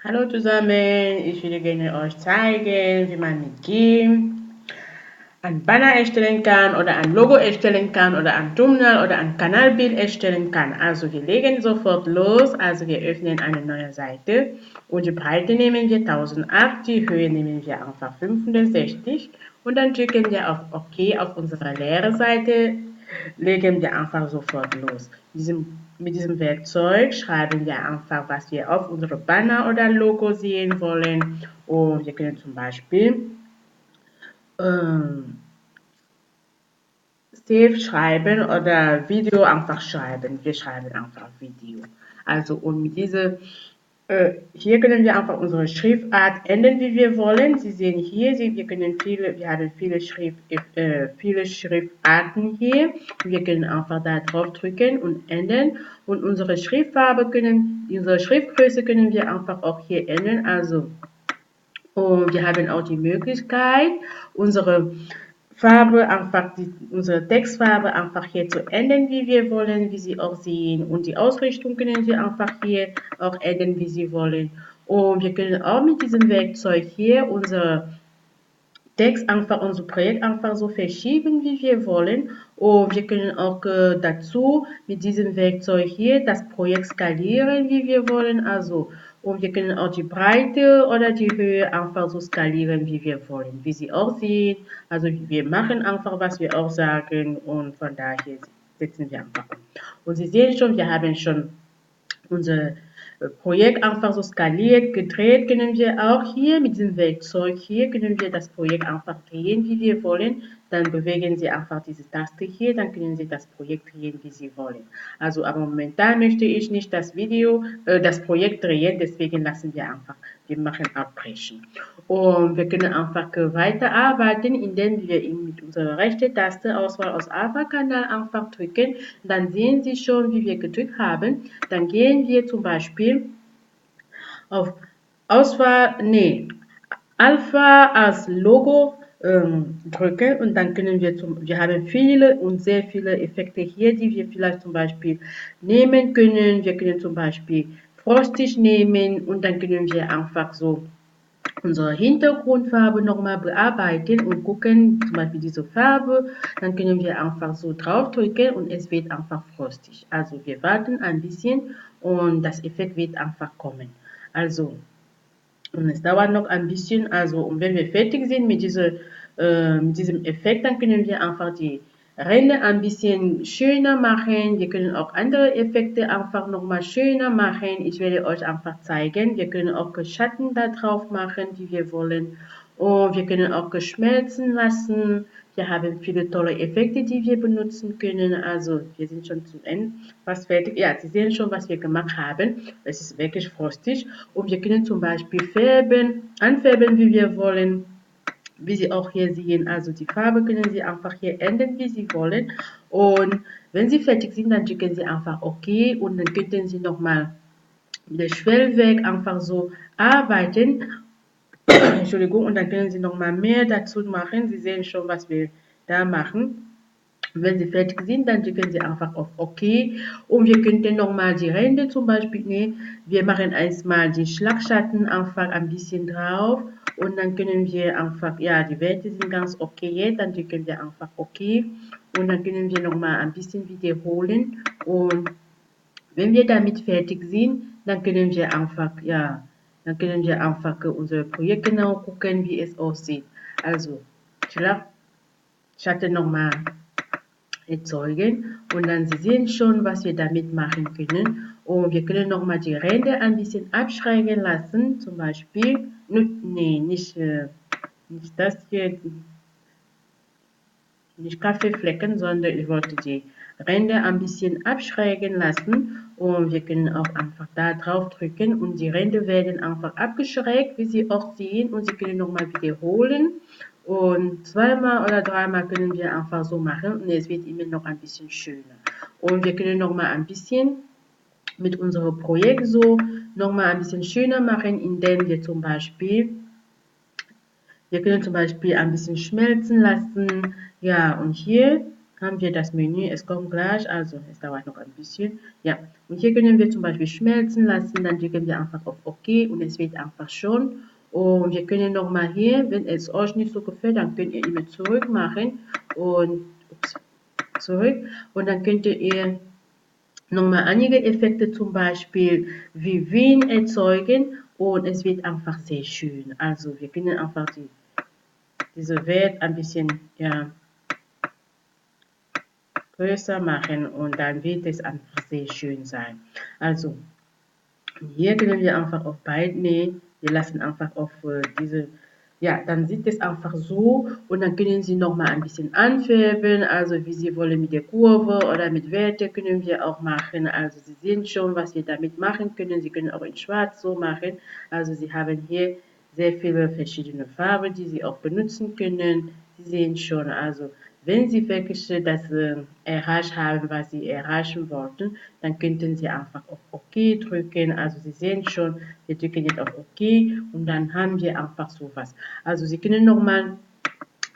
Hallo zusammen, ich würde gerne euch zeigen, wie man mit GIMP ein Banner erstellen kann oder ein Logo erstellen kann oder ein Thumbnail oder ein Kanalbild erstellen kann. Also wir legen sofort los, also wir öffnen eine neue Seite und die Breite nehmen wir 1008, die Höhe nehmen wir einfach 560 und dann drücken wir auf OK auf unserer leeren Seite, legen wir einfach sofort los. Mit diesem Werkzeug schreiben wir einfach, was wir auf unserem Banner oder Logo sehen wollen und wir können zum Beispiel ähm, Save schreiben oder Video einfach schreiben. Wir schreiben einfach Video. Also und mit dieser, hier können wir einfach unsere Schriftart ändern, wie wir wollen. Sie sehen hier, wir haben viele Schriftarten hier. Wir können einfach da drauf drücken und ändern. Und unsere unsere Schriftgröße können wir einfach auch hier ändern. Also und wir haben auch die Möglichkeit, unsere Textfarbe einfach hier zu ändern, wie wir wollen, wie Sie auch sehen. Und die Ausrichtung können wir einfach hier auch ändern, wie Sie wollen. Und wir können auch mit diesem Werkzeug hier unser Projekt einfach so verschieben, wie wir wollen. Und wir können auch dazu mit diesem Werkzeug hier das Projekt skalieren, wie wir wollen. Also, und wir können auch die Breite oder die Höhe einfach so skalieren, wie wir wollen. Wie Sie auch sehen, also wir machen einfach, was wir auch sagen und von daher setzen wir einfach um. Und Sie sehen schon, wir haben schon unser Projekt einfach so skaliert, gedreht, können wir auch hier mit diesem Werkzeug hier, können wir das Projekt einfach drehen, wie wir wollen. Dann bewegen Sie einfach diese Taste hier, dann können Sie das Projekt drehen, wie Sie wollen. Also, aber momentan möchte ich nicht das Projekt drehen, deswegen lassen wir machen abbrechen. Und wir können einfach weiterarbeiten, indem wir mit unserer rechten Taste Auswahl aus Alpha-Kanal einfach drücken. Dann sehen Sie schon, wie wir gedrückt haben. Dann gehen wir zum Beispiel auf Alpha als Logo drücken und dann wir haben viele und sehr viele Effekte hier, die wir vielleicht zum Beispiel nehmen können. Wir können zum Beispiel Frostig nehmen und dann können wir einfach so unsere Hintergrundfarbe nochmal bearbeiten und gucken, zum Beispiel diese Farbe, dann können wir einfach so draufdrücken und es wird einfach frostig. Also wir warten ein bisschen und das Effekt wird einfach kommen. Also, und es dauert noch ein bisschen, also und wenn wir fertig sind mit diesem Effekt, dann können wir einfach die Ränder ein bisschen schöner machen. Wir können auch andere Effekte einfach nochmal schöner machen. Ich werde euch einfach zeigen. Wir können auch Schatten da drauf machen, die wir wollen. Und wir können auch geschmelzen lassen. Wir haben viele tolle Effekte, die wir benutzen können. Also wir sind schon zum Ende fast fertig. Ja, Sie sehen schon, was wir gemacht haben. Es ist wirklich frostig. Und wir können zum Beispiel anfärben, wie wir wollen. Wie Sie auch hier sehen, also die Farbe können Sie einfach hier ändern, wie Sie wollen. Und wenn Sie fertig sind, dann drücken Sie einfach OK und dann könnten Sie nochmal mit dem Schwellwerk einfach so arbeiten. Entschuldigung, und dann können Sie nochmal mehr dazu machen. Sie sehen schon, was wir da machen. Wenn Sie fertig sind, dann drücken Sie einfach auf OK. Und wir könnten nochmal die Ränder zum Beispiel nehmen. Wir machen erstmal die Schlagschatten einfach ein bisschen drauf. Und dann können wir einfach, ja, die Werte sind ganz okay. Dann drücken wir einfach OK. Und dann können wir nochmal ein bisschen wiederholen. Und wenn wir damit fertig sind, dann können wir einfach, ja, unser Projekt genau gucken, wie es aussieht. Also, Schlagschatten nochmal erzeugen und dann Sie sehen schon, was wir damit machen können. Und wir können nochmal die Ränder ein bisschen abschrägen lassen, zum Beispiel, nee, nicht das hier, nicht Kaffeeflecken, sondern ich wollte die Ränder ein bisschen abschrägen lassen und wir können auch einfach da drauf drücken und die Ränder werden einfach abgeschrägt, wie Sie auch sehen und Sie können nochmal wiederholen und zweimal oder dreimal können wir einfach so machen und es wird immer noch ein bisschen schöner. Und wir können nochmal ein bisschen mit unserem Projekt so nochmal ein bisschen schöner machen, indem wir können zum Beispiel ein bisschen schmelzen lassen. Ja, und hier haben wir das Menü, es kommt gleich, also es dauert noch ein bisschen. Ja, und hier können wir zum Beispiel schmelzen lassen, dann drücken wir einfach auf OK und es wird einfach schon. Und wir können nochmal hier, wenn es euch nicht so gefällt, dann könnt ihr immer zurück machen und zurück und dann könnt ihr nochmal einige Effekte zum Beispiel wie Wind erzeugen und es wird einfach sehr schön. Also wir können einfach diese Welt ein bisschen ja, größer machen und dann wird es einfach sehr schön sein. Also hier können wir einfach auf beiden nähen. Wir lassen einfach auf diese, ja, dann sieht es einfach so und dann können Sie noch mal ein bisschen anfärben, also wie Sie wollen mit der Kurve oder mit Werte können wir auch machen. Also Sie sehen schon, was wir damit machen können. Sie können auch in Schwarz so machen. Also Sie haben hier sehr viele verschiedene Farben, die Sie auch benutzen können. Sie sehen schon, also wenn Sie wirklich das erreicht haben, was Sie erreichen wollten, dann könnten Sie einfach auf OK drücken. Also Sie sehen schon, wir drücken jetzt auf OK und dann haben wir einfach sowas. Also Sie können nochmal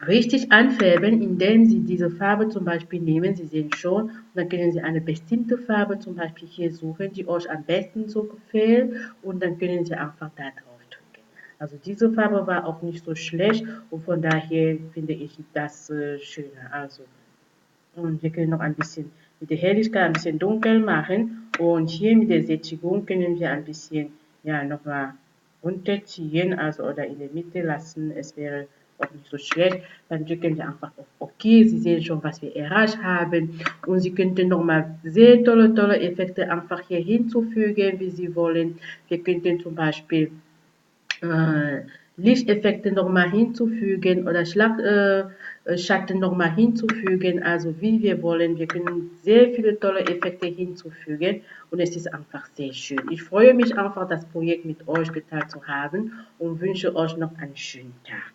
richtig anfärben, indem Sie diese Farbe zum Beispiel nehmen. Sie sehen schon, und dann können Sie eine bestimmte Farbe zum Beispiel hier suchen, die euch am besten so gefällt und dann können Sie einfach da drauf drücken. Also diese Farbe war auch nicht so schlecht und von daher finde ich das schöner. Also und wir können noch ein bisschen mit der Helligkeit ein bisschen dunkel machen. Und hier mit der Sättigung können wir ein bisschen ja, nochmal runterziehen, also oder in der Mitte lassen. Es wäre auch nicht so schlecht. Dann drücken wir einfach auf OK. Sie sehen schon, was wir erreicht haben. Und Sie könnten nochmal sehr tolle Effekte einfach hier hinzufügen, wie Sie wollen. Wir könnten zum Beispiel äh, Lichteffekte nochmal hinzufügen oder Schatten nochmal hinzufügen, also wie wir wollen. Wir können sehr viele tolle Effekte hinzufügen und es ist einfach sehr schön. Ich freue mich einfach, das Projekt mit euch geteilt zu haben und wünsche euch noch einen schönen Tag.